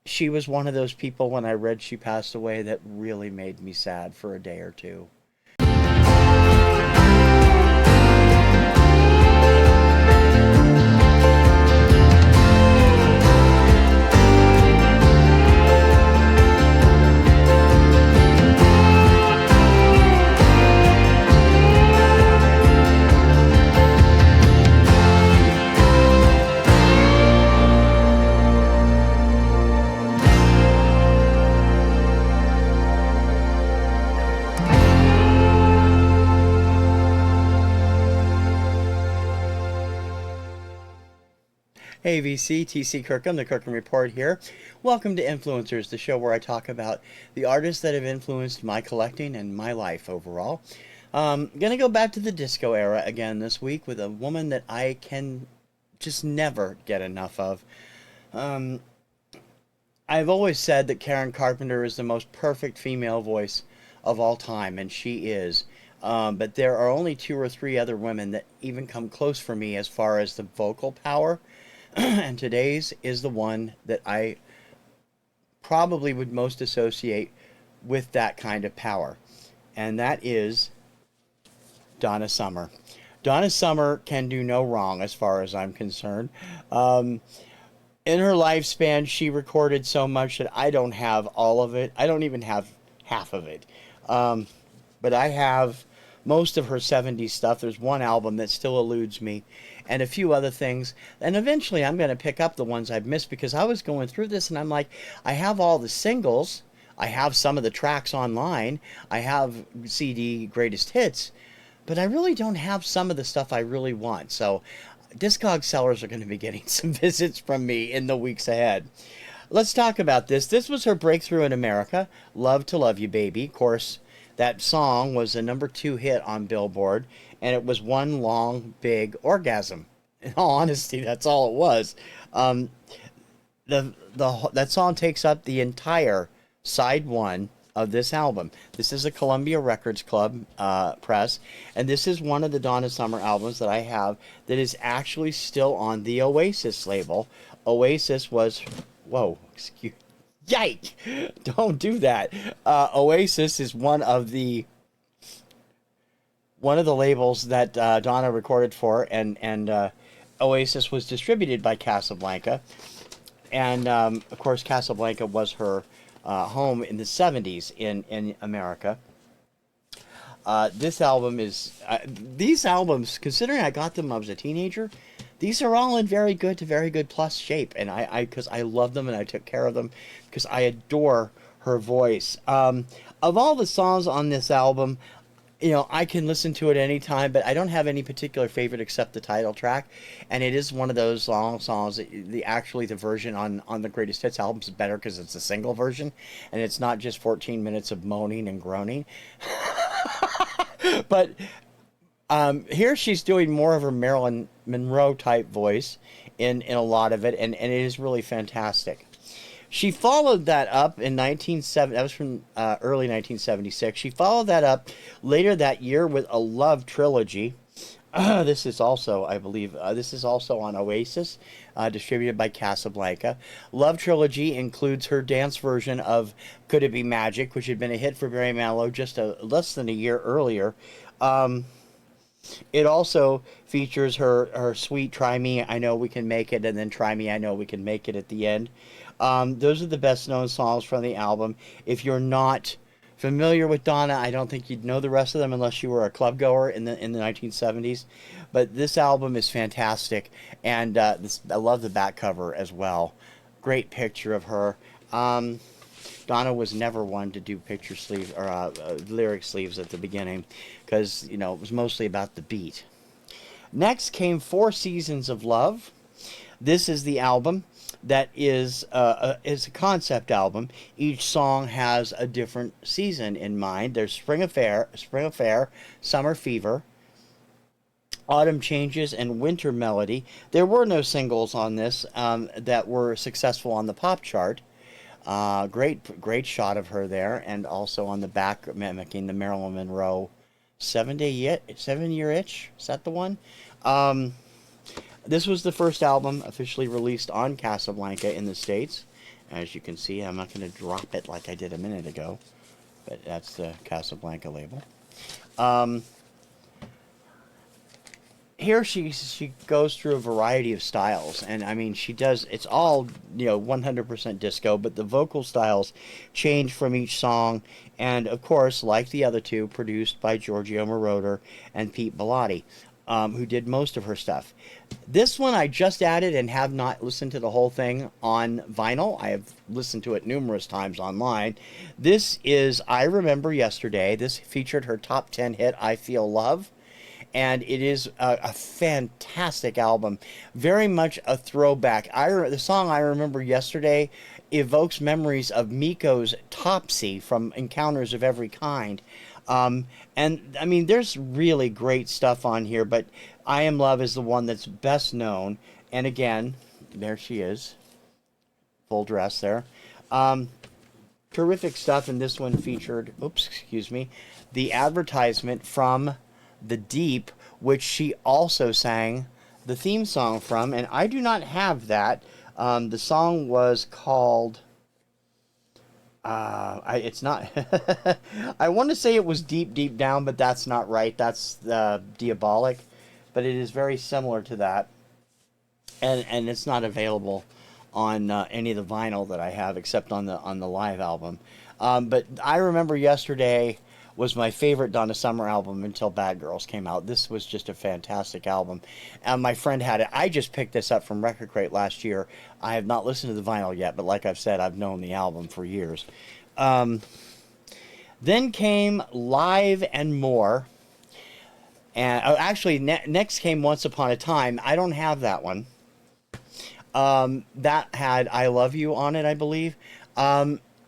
She was one of those people when I read she passed away that really made me sad for a day or two. Hey VC, TC Kirkham, the Kirkham Report here. Welcome to Influencers, the show where I talk about the artists that have influenced my collecting and my life overall. Gonna go back to the disco era again this week with a woman that I can just never get enough of. Um, I've always said that Karen Carpenter is the most perfect female voice of all time, and she is. But there are only two or three other women that even come close for me as far as the vocal power. And today's is the one that I probably would most associate with that kind of power. And that is Donna Summer. Donna Summer can do no wrong as far as I'm concerned. Um, in her lifespan, she recorded so much that I don't have all of it. I don't even have half of it. Um, but I have most of her 70s stuff. There's one album that still eludes me, and a few other things. And eventually I'm going to pick up the ones I've missed because I was going through this and I'm like, I have all the singles. I have some of the tracks online. I have CD greatest hits, but I really don't have some of the stuff I really want. So Discog sellers are going to be getting some visits from me in the weeks ahead. Let's talk about this. This was her breakthrough in America, Love to Love You Baby. Of course, that song was a #2 hit on Billboard, and it was one long, big orgasm. In all honesty, that's all it was. Um, that song takes up the entire side one of this album. This is a Columbia Records Club press, and this is one of the Donna Summer albums that I have that is actually still on the Oasis label. Oasis was, whoa, excuse, yike! Don't do that. Oasis is one of the labels that Donna recorded for, and Oasis was distributed by Casablanca, and of course Casablanca was her home in the '70s in America. This album is these albums, considering I got them when I was a teenager, these are all in very good to very good plus shape, and I because I love them and I took care of them because I adore her voice. Of all the songs on this album, I can listen to it anytime, but I don't have any particular favorite except the title track, and it is one of those long songs that the version on the greatest hits albums is better because it's a single version, and it's not just 14 minutes of moaning and groaning. But here she's doing more of her Marilyn Monroe type voice in a lot of it, and it is really fantastic. She followed that up in 1970. That was from early 1976. She followed that up later that year with a love trilogy. This is also, I believe, this is also on Oasis, distributed by Casablanca. Love Trilogy includes her dance version of "Could It Be Magic," which had been a hit for Barry Manilow just less than a year earlier. Um, it also features her sweet "Try Me, I Know We Can Make It," and then "Try Me, I Know We Can Make It" at the end. Those are the best known songs from the album. If you're not familiar with Donna, I don't think you'd know the rest of them unless you were a club goer in the 1970s. But this album is fantastic, and I love the back cover as well. Great picture of her. Donna was never one to do picture sleeves or lyric sleeves at the beginning because it was mostly about the beat. Next came Four Seasons of Love. This is the album that is a concept album. Each song has a different season in mind. There's Spring Affair, Summer Fever, Autumn Changes, and Winter Melody. There were no singles on this that were successful on the pop chart. Great shot of her there, and also on the back mimicking the Marilyn Monroe 7 year itch. Is that the one? Um, This was the first album officially released on Casablanca in the States. As you can see, I'm not going to drop it like I did a minute ago, but that's the Casablanca label. Here she goes through a variety of styles, and I mean she does, it's all 100% disco, but the vocal styles change from each song, and of course, like the other two, produced by Giorgio Moroder and Pete Bellotti, who did most of her stuff. This one I just added and have not listened to the whole thing on vinyl. I have listened to it numerous times online. This is I Remember Yesterday. This featured her top 10 hit, I Feel Love. And it is a fantastic album. Very much a throwback. The song I Remember Yesterday evokes memories of Miko's Topsy from Encounters of Every Kind. And, I mean, there's really great stuff on here, but I Am Love is the one that's best known. And again, there she is. Full dress there. Terrific stuff, and this one featured, the advertisement from The Deep, which she also sang the theme song from, and I do not have that. The song was called it's not I want to say it was Deep Deep Down, but that's not right. That's Diabolic, but it is very similar to that, and it's not available on any of the vinyl that I have except on the live album. But I Remember Yesterday was my favorite Donna Summer album until Bad Girls came out. This was just a fantastic album. And my friend had it. I just picked this up from Record Crate last year. I have not listened to the vinyl yet, but like I've said, I've known the album for years. Then came Live and More. And next came Once Upon a Time. I don't have that one. That had I Love You on it, I believe.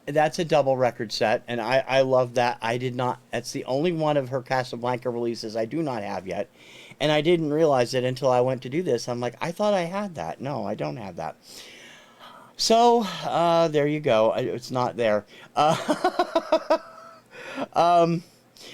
That's a double record set, and I love that. I did not, that's the only one of her Casablanca releases I do not have yet, and I didn't realize it until I went to do this. I'm like, I thought I had that. No, I don't have that. So, there you go. It's not there.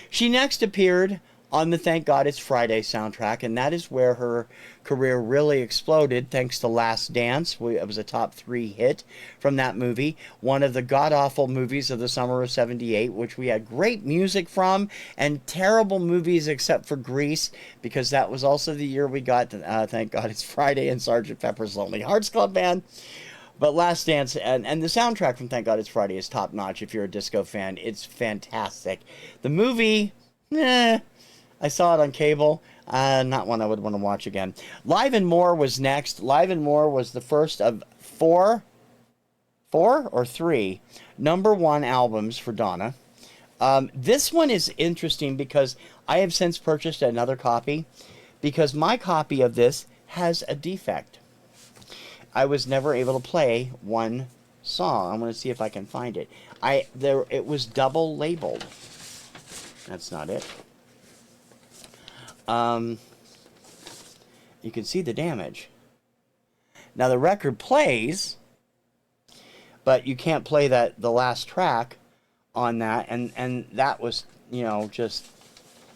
She next appeared on the Thank God It's Friday soundtrack, and that is where her career really exploded, thanks to Last Dance. It was a top 3 hit from that movie, one of the god-awful movies of the summer of '78, which we had great music from, and terrible movies except for Grease, because that was also the year we got Thank God It's Friday and Sgt. Pepper's Lonely Hearts Club Band. But Last Dance, and the soundtrack from Thank God It's Friday is top-notch if you're a disco fan. It's fantastic. The movie, I saw it on cable. Not one I would want to watch again. Live and More was next. Live and More was the first of four or three #1 albums for Donna. This one is interesting because I have since purchased another copy, because my copy of this has a defect. I was never able to play one song. I'm going to see if I can find it. It was double labeled. That's not it. You can see the damage. Now the record plays, but you can't play the last track on that, and that was, just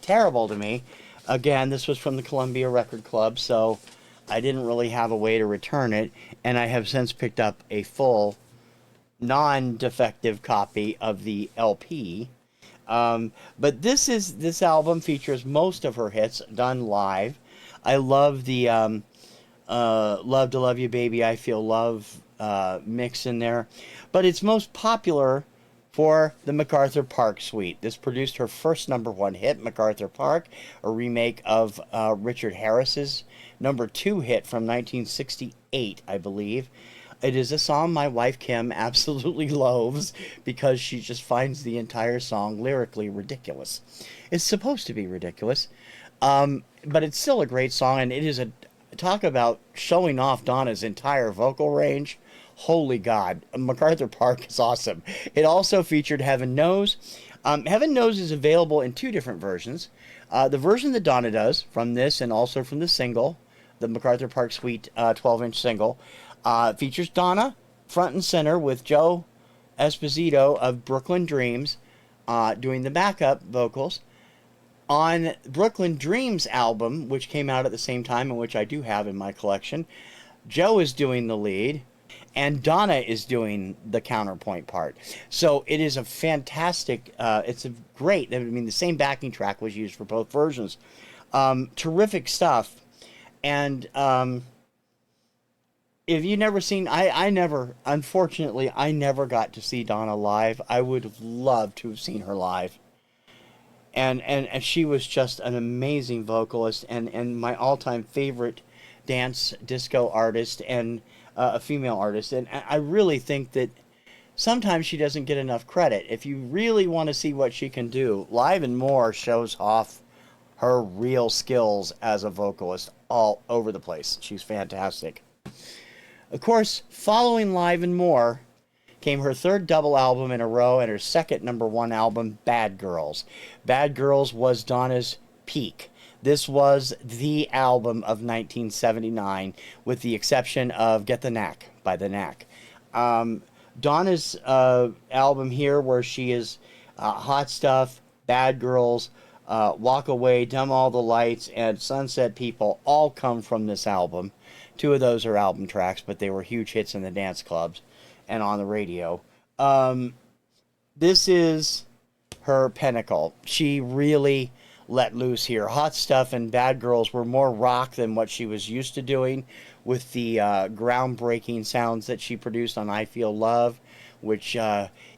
terrible to me. Again, this was from the Columbia Record Club, so I didn't really have a way to return it, and I have since picked up a full non-defective copy of the LP. But this album features most of her hits done live. I love the Love to Love You Baby, I Feel Love mix in there. But it's most popular for the MacArthur Park suite. This produced her first #1 hit, MacArthur Park, a remake of Richard Harris's #2 hit from 1968, I believe. It is a song my wife Kim absolutely loathes because she just finds the entire song lyrically ridiculous. It's supposed to be ridiculous, but it's still a great song, and it is talk about showing off Donna's entire vocal range. Holy God, MacArthur Park is awesome. It also featured Heaven Knows. Heaven Knows is available in 2 different versions. The version that Donna does from this, and also from the single, the MacArthur Park Suite 12-inch single, features Donna front and center with Joe Esposito of Brooklyn Dreams doing the backup vocals. On Brooklyn Dreams album, which came out at the same time and which I do have in my collection, Joe is doing the lead and Donna is doing the counterpoint part. So it is a fantastic, it's a great, I mean, the same backing track was used for both versions. Terrific stuff. And if you've never seen, unfortunately, I never got to see Donna live. I would have loved to have seen her live. And she was just an amazing vocalist and my all-time favorite dance disco artist and a female artist. And I really think that sometimes she doesn't get enough credit. If you really want to see what she can do, Live and More shows off her real skills as a vocalist all over the place. She's fantastic. Of course, following Live and More came her third double album in a row and her second #1 album, Bad Girls. Bad Girls was Donna's peak. This was the album of 1979, with the exception of Get the Knack by The Knack. Donna's album here, where she is Hot Stuff, Bad Girls, Walk Away, Dim All the Lights, and Sunset People, all come from this album. 2 of those are album tracks, but they were huge hits in the dance clubs and on the radio. This is her pinnacle. She really let loose here. Hot Stuff and Bad Girls were more rock than what she was used to doing, with the groundbreaking sounds that she produced on I Feel Love, which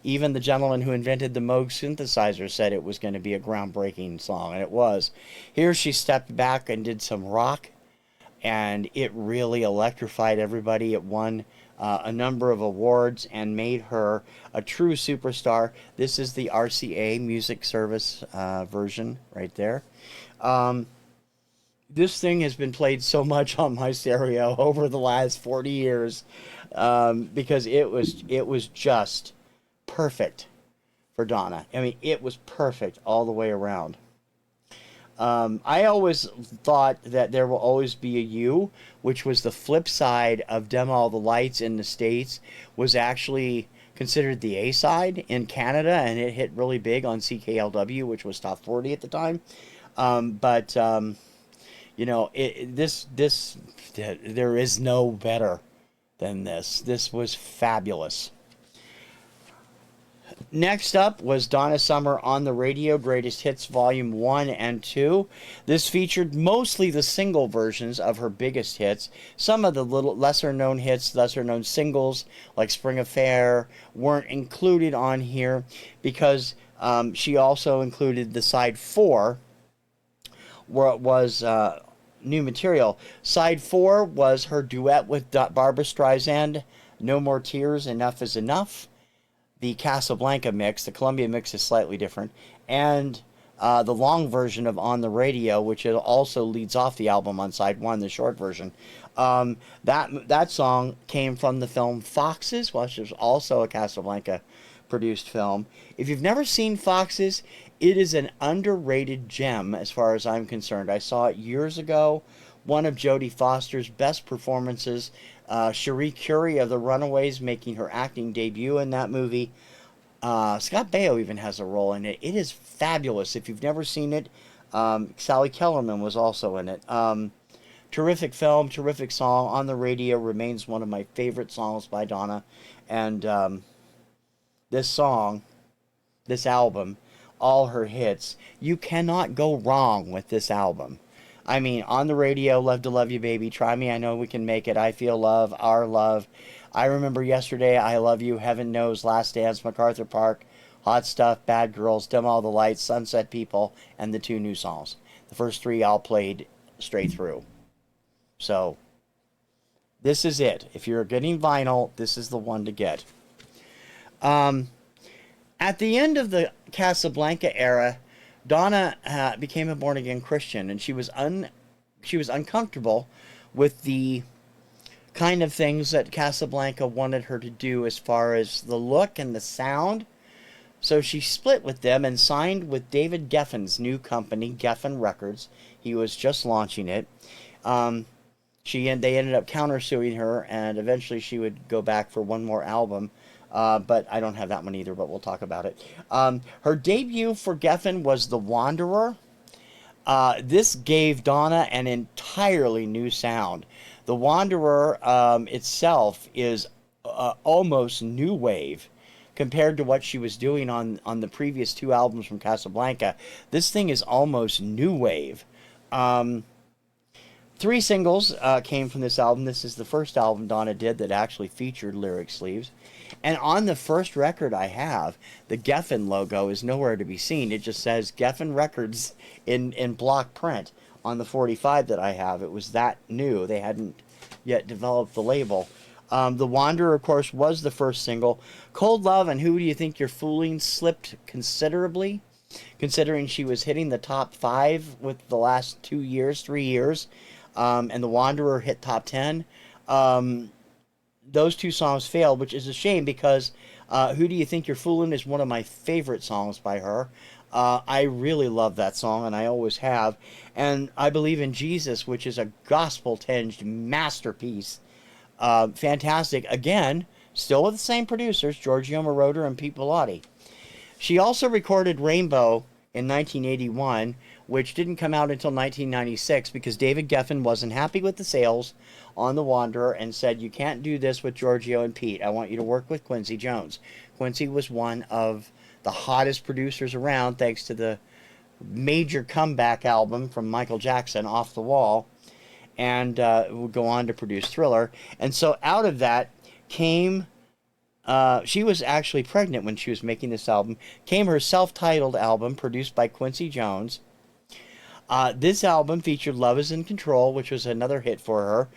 even the gentleman who invented the Moog synthesizer said it was going to be a groundbreaking song, and it was. Here she stepped back and did some rock, and it really electrified everybody. It won a number of awards and made her a true superstar. This is the RCA Music Service version right there. This thing has been played so much on my stereo over the last 40 years because it was just perfect for Donna. I mean, it was perfect all the way around. I always thought that There Will Always Be a You, which was the flip side of Dim All the Lights in the States, was actually considered the A-side in Canada, and it hit really big on CKLW, which was top 40 at the time. You know, there is no better than this. This was fabulous. Next up was Donna Summer on the Radio, Greatest Hits Volume 1 and 2. This featured mostly the single versions of her biggest hits. Some of the little lesser-known hits, lesser-known singles, like Spring Affair, weren't included on here because she also included the side 4, where it was new material. Side 4 was her duet with Barbra Streisand, No More Tears, Enough is Enough. The Casablanca mix, the Columbia mix is slightly different, and the long version of On the Radio, which also leads off the album on side 1, the short version. That song came from the film Foxes, which was also a Casablanca produced film. If you've never seen Foxes, it is an underrated gem as far as I'm concerned. I saw it years ago. One of Jodie Foster's best performances. Cherie Currie of the Runaways making her acting debut in that movie. Scott Baio even has a role in it. It is fabulous. If you've never seen it, Sally Kellerman was also in it. Terrific film, terrific song. On the Radio remains one of my favorite songs by Donna. And this song, this album, all her hits, you cannot go wrong with this album. I mean, On the Radio, Love to Love You Baby, Try Me, I Know We Can Make It, I Feel Love, Our Love, I Remember Yesterday, I Love You, Heaven Knows, Last Dance, MacArthur Park, Hot Stuff, Bad Girls, Dim All the Lights, Sunset People, and the 2 new songs. The first 3 all played straight through. So, this is it. If you're getting vinyl, this is the one to get. At the end of the Casablanca era, Donna became a born-again Christian, and she was uncomfortable with the kind of things that Casablanca wanted her to do as far as the look and the sound. So she split with them and signed with David Geffen's new company, Geffen Records. He was just launching it. They ended up countersuing her, and eventually she would go back for one more album. But I don't have that one either, but we'll talk about it. Her debut for Geffen was The Wanderer, This gave Donna an entirely new sound. The Wanderer itself is almost new wave compared to what she was doing on the previous two albums from Casablanca. This thing is almost new wave. Um, Three singles came from this album. This is the first album Donna did that actually featured lyric sleeves. And on the first record I have, the Geffen logo is nowhere to be seen. It just says Geffen Records in block print on the 45 that I have. It was that new. They hadn't yet developed the label. The Wanderer, of course, was the first single. Cold Love and Who Do You Think You're Fooling slipped considerably, considering she was hitting the top 5 with the last 2 years, 3 years. And The Wanderer hit top 10. Those two songs failed, which is a shame because Who Do You Think You're Fooling is one of my favorite songs by her. I really love that song, and I always have. And I Believe in Jesus, which is a gospel-tinged masterpiece. Fantastic. Again, still with the same producers, Giorgio Moroder and Pete Bellotti. She also recorded Rainbow in 1981, which didn't come out until 1996 because David Geffen wasn't happy with the sales on The Wanderer and said, you can't do this with Giorgio and Pete. I want you to work with Quincy Jones. Quincy was one of the hottest producers around thanks to the major comeback album from Michael Jackson, Off the Wall, and would go on to produce Thriller. And so out of that came... she was actually pregnant when she was making this album. Came her self-titled album produced by Quincy Jones. This album featured Love Is in Control, which was another hit for her.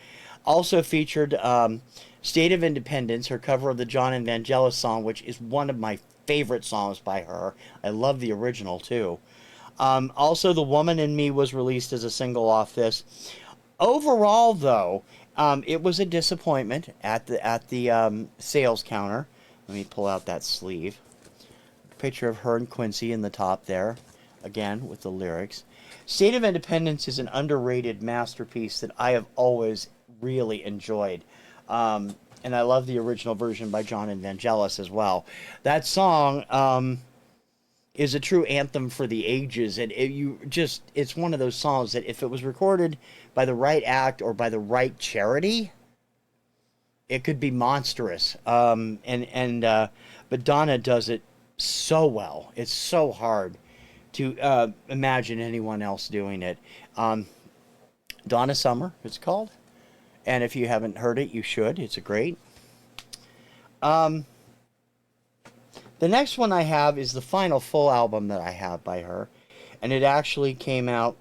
Also featured State of Independence, her cover of the John and Vangelis song, which is one of my favorite songs by her. I love the original, too. Also, The Woman in Me was released as a single off this. Overall, though, it was a disappointment at the sales counter. Let me pull out that sleeve. Picture of her and Quincy in the top there, again with the lyrics. State of Independence is an underrated masterpiece that I have always really enjoyed. And I love the original version by John and Vangelis as well. That song is a true anthem for the ages, and it's one of those songs that if it was recorded by the right act or by the right charity, it could be monstrous. But Donna does it so well. It's so hard to imagine anyone else doing it. Donna Summer, it's called. And if you haven't heard it, you should. It's a great. The next one I have is the final full album that I have by her. And it actually came out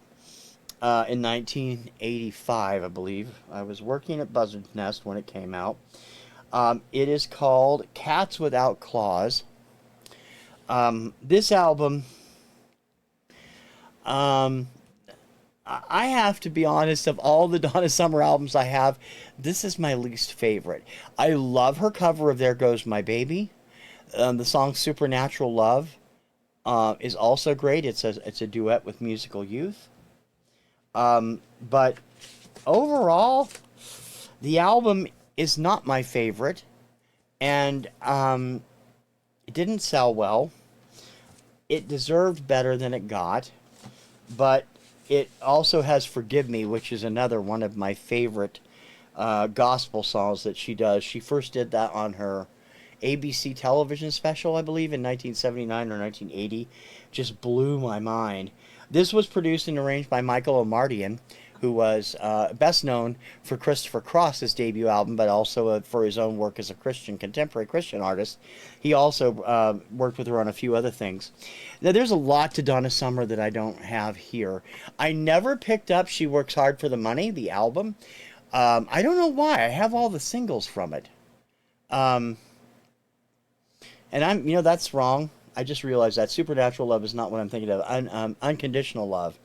in 1985, I believe. I was working at Buzzard's Nest when it came out. It is called Cats Without Claws. This album... I have to be honest, of all the Donna Summer albums I have, this is my least favorite. I love her cover of There Goes My Baby. The song Supernatural Love is also great. It's a duet with Musical Youth. But overall, the album is not my favorite. And it didn't sell well. It deserved better than it got. But it also has Forgive Me, which is another one of my favorite gospel songs that she does. She first did that on her ABC television special, I believe, in 1979 or 1980. Just blew my mind. This was produced and arranged by Michael Omartian, who was best known for Christopher Cross's debut album, but also for his own work as a contemporary Christian artist. He also worked with her on a few other things. Now, there's a lot to Donna Summer that I don't have here. I never picked up She Works Hard for the Money, the album. I don't know why. I have all the singles from it. And that's wrong. I just realized that Supernatural Love is not what I'm thinking of. Unconditional Love.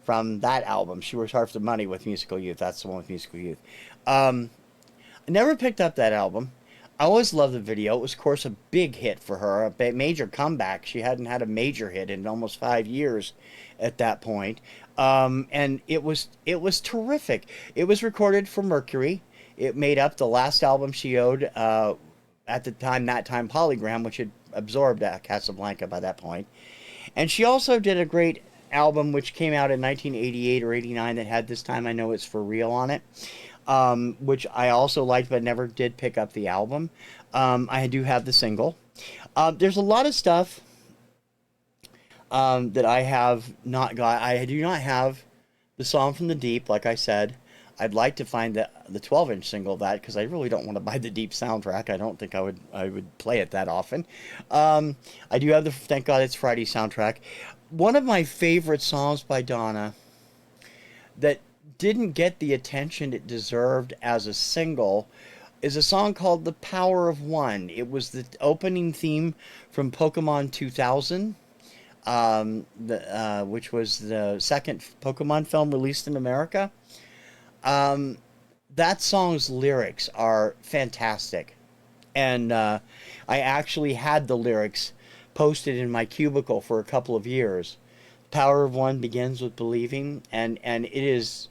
From that album, She Works Hard for the Money with Musical Youth. That's the one with Musical Youth. I never picked up that album. I always loved the video. It was, of course, a big hit for her, a major comeback. She hadn't had a major hit in almost 5 years at that point. And it was terrific. It was recorded for Mercury. It made up the last album she owed at the time, Polygram, which had absorbed Casablanca by that point. And she also did a great album, which came out in 1988 or 89, that had This Time I Know It's For Real on it, which I also liked but never did pick up the album. I do have the single. There's a lot of stuff that I have not got. I do not have the Song from the Deep, like I said. I'd like to find the 12-inch single of that, because I really don't want to buy the Deep soundtrack. I don't think I would play it that often. I do have the Thank God It's Friday soundtrack. One of my favorite songs by Donna that didn't get the attention it deserved as a single is a song called The Power of One. It was the opening theme from Pokemon 2000, which was the second Pokemon film released in America. That song's lyrics are fantastic. And I actually had the lyrics posted in my cubicle for a couple of years. Power of One begins with believing, and it is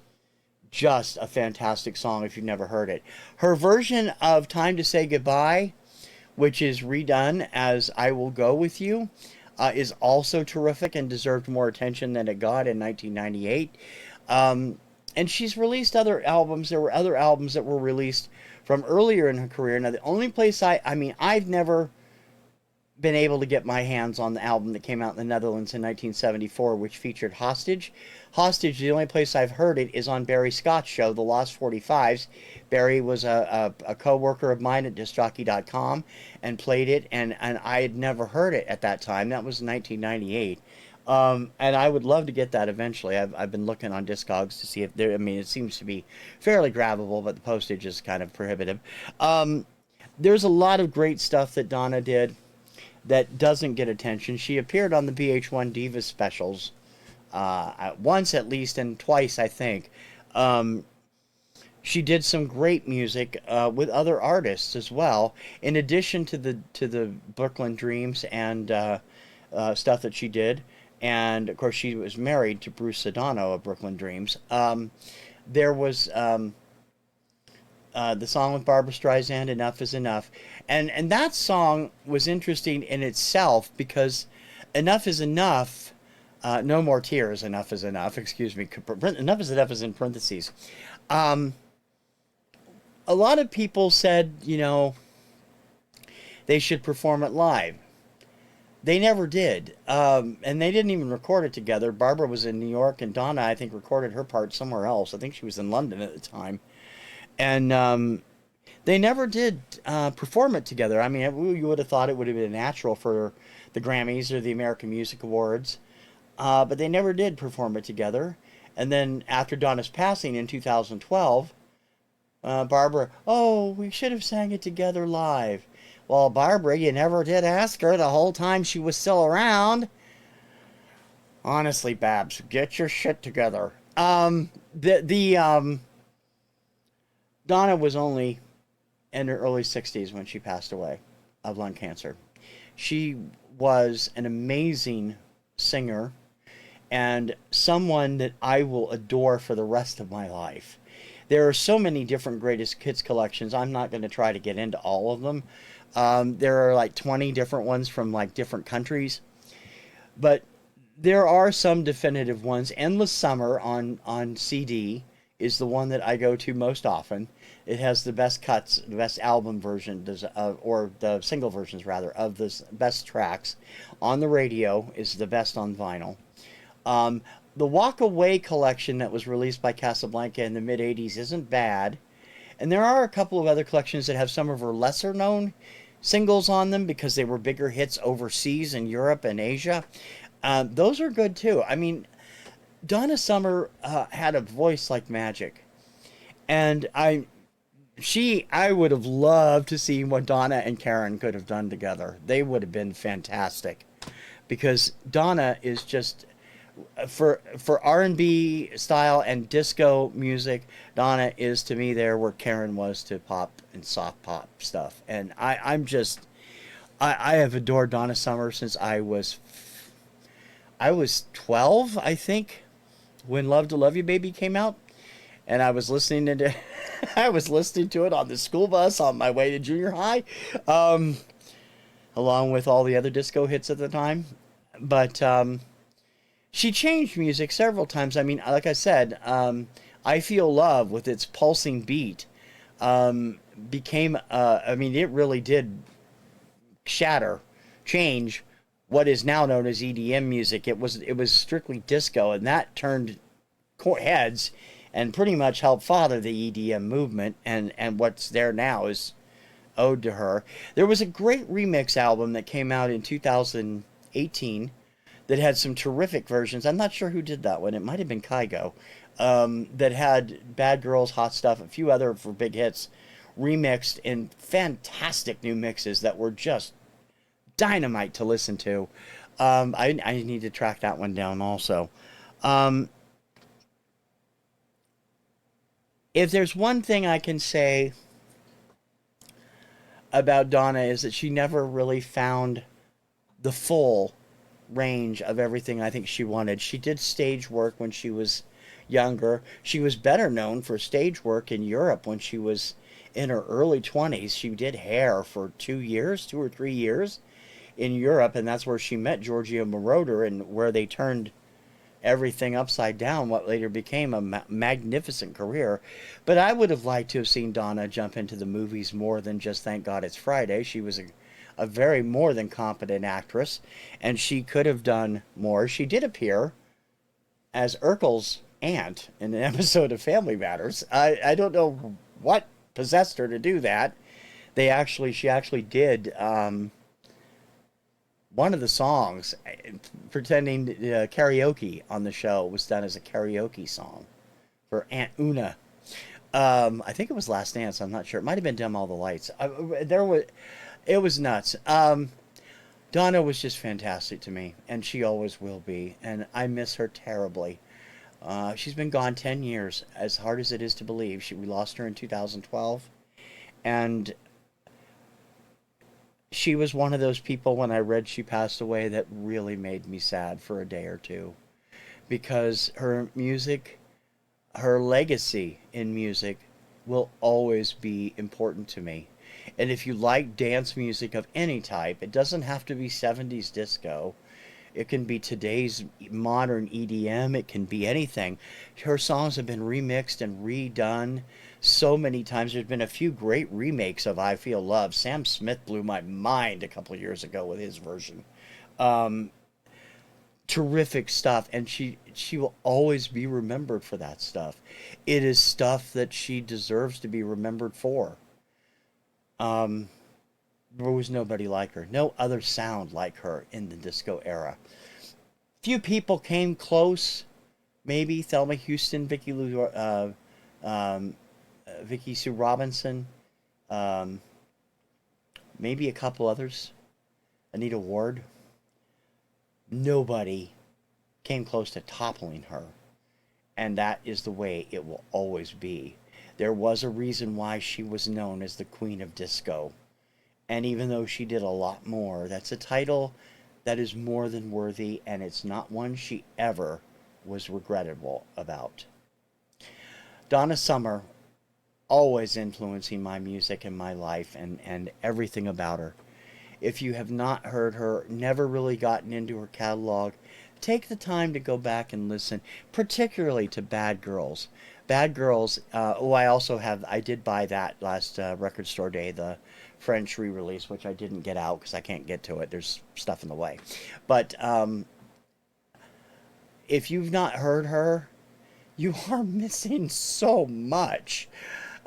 just a fantastic song if you've never heard it. Her version of Time to Say Goodbye, which is redone as I Will Go With You, is also terrific and deserved more attention than it got in 1998. And she's released other albums. There were other albums that were released from earlier in her career. Now, the only place I've never been able to get my hands on the album that came out in the Netherlands in 1974, which featured Hostage. Hostage, the only place I've heard it is on Barry Scott's show, The Lost 45s. Barry was a co-worker of mine at discjockey.com and played it, and I had never heard it at that time. That was 1998. And I would love to get that eventually. I've been looking on Discogs to see if there, it seems to be fairly grabbable, but the postage is kind of prohibitive. There's a lot of great stuff that Donna did that doesn't get attention. She appeared on the VH1 Divas specials once at least, and twice, I think. She did some great music with other artists as well, in addition to the Brooklyn Dreams and stuff that she did. And of course, she was married to Bruce Sedano of Brooklyn Dreams. There was the song with Barbra Streisand, Enough is Enough. And that song was interesting in itself, because Enough is Enough, No More Tears, Enough is Enough, excuse me, Enough is in parentheses. A lot of people said, they should perform it live. They never did. And they didn't even record it together. Barbara was in New York, and Donna, I think, recorded her part somewhere else. I think she was in London at the time. And they never did perform it together. You would have thought it would have been natural for the Grammys or the American Music Awards. But they never did perform it together. And then after Donna's passing in 2012, Barbara, we should have sang it together live. Well, Barbara, you never did ask her the whole time she was still around. Honestly, Babs, get your shit together. Donna was only in her early 60s when she passed away of lung cancer. She was an amazing singer and someone that I will adore for the rest of my life. There are so many different greatest hits collections. I'm not going to try to get into all of them. There are like 20 different ones from like different countries. But there are some definitive ones. Endless Summer on CD is the one that I go to most often. It has the best cuts, the best album version, or the single versions rather, of the best tracks. On the radio is the best on vinyl. The Walk Away collection that was released by Casablanca in the mid-'80s isn't bad. And there are a couple of other collections that have some of her lesser-known singles on them because they were bigger hits overseas in Europe and Asia. Those are good, too. Donna Summer had a voice like magic. And I would have loved to see what Donna and Karen could have done together. They would have been fantastic. Because Donna is just... For R&B style and disco music, Donna is to me there where Karen was to pop and soft pop stuff. And I have adored Donna Summer since I was 12, I think, when Love to Love You Baby came out. And I was listening to it on the school bus on my way to junior high, along with all the other disco hits at the time. But She changed music several times. I mean, like I said, I Feel Love with its pulsing beat um, became, I mean, it really did shatter, change what is now known as EDM music. It was strictly disco, and that turned heads and pretty much helped father the EDM movement. And what's there now is owed to her. There was a great remix album that came out in 2018 that had some terrific versions. I'm not sure who did that one. It might have been Kygo. That had Bad Girls, Hot Stuff, a few other for big hits remixed in fantastic new mixes that were just dynamite to listen to. I need to track that one down also. Um, if there's one thing I can say about Donna is that she never really found the full range of everything I think she wanted. She did stage work when she was younger. She was better known for stage work in Europe when she was in her early 20s. She did hair for 2 years, 2 or 3 years in Europe, and that's where she met Giorgio Moroder and where they turned everything upside down, what later became a magnificent career. But I would have liked to have seen Donna jump into the movies more than just Thank God It's Friday. She was a very more than competent actress, and she could have done more. She did appear as Urkel's aunt in an episode of Family Matters. I don't know what possessed her to do that. She actually did one of the songs, pretending karaoke on the show was done as a karaoke song for Aunt Una. I think it was Last Dance. I'm not sure. It might have been Dim All the Lights. It was nuts. Donna was just fantastic to me, and she always will be. And I miss her terribly. She's been gone 10 years, as hard as it is to believe. We lost her in 2012, and she was one of those people when I read she passed away that really made me sad for a day or two, because her music, her legacy in music will always be important to me. And if you like dance music of any type, it doesn't have to be 70s disco. It can be today's modern EDM. It can be anything. Her songs have been remixed and redone so many times. There's been a few great remakes of I Feel Love. Sam Smith blew my mind a couple of years ago with his version. Um, Terrific stuff, and she will always be remembered for that stuff. It is stuff that she deserves to be remembered for. Um, there was nobody like her, no other sound like her in the disco era. Few people came close. Maybe Thelma Houston, Vicky Sue Robinson, um, maybe a couple others. Anita Ward. Nobody came close to toppling her, and that is the way it will always be. There was a reason why she was known as the Queen of Disco. And even though she did a lot more, that's a title that is more than worthy, and it's not one she ever was regrettable about. Donna Summer, always influencing my music and my life and everything about her. If you have not heard her, never really gotten into her catalog, take the time to go back and listen, particularly to Bad Girls. Bad Girls, I did buy that last record store day, the French re-release, which I didn't get out because I can't get to it. There's stuff in the way. But if you've not heard her, you are missing so much.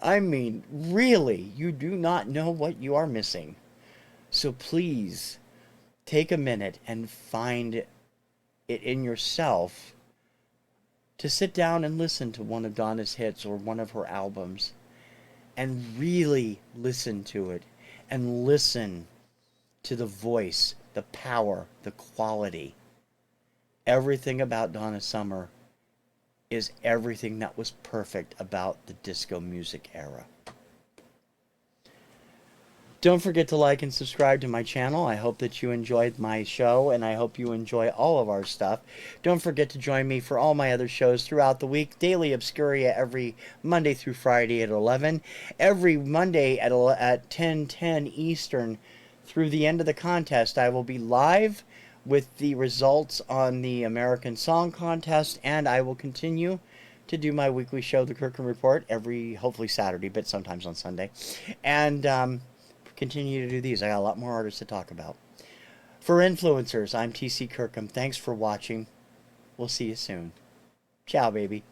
I mean, really, you do not know what you are missing. So please take a minute and find it in yourself to sit down and listen to one of Donna's hits or one of her albums and really listen to it and listen to the voice, the power, the quality. Everything about Donna Summer is everything that was perfect about the disco music era. Don't forget to like and subscribe to my channel. I hope that you enjoyed my show, and I hope you enjoy all of our stuff. Don't forget to join me for all my other shows throughout the week. Daily Obscuria every Monday through Friday at 11. Every Monday at 10:10 Eastern through the end of the contest, I will be live with the results on the American Song Contest, and I will continue to do my weekly show, the Kirkham Report, every hopefully Saturday, but sometimes on Sunday, and continue to do these. I got a lot more artists to talk about. For influencers, I'm TC Kirkham. Thanks for watching. We'll see you soon. Ciao, baby.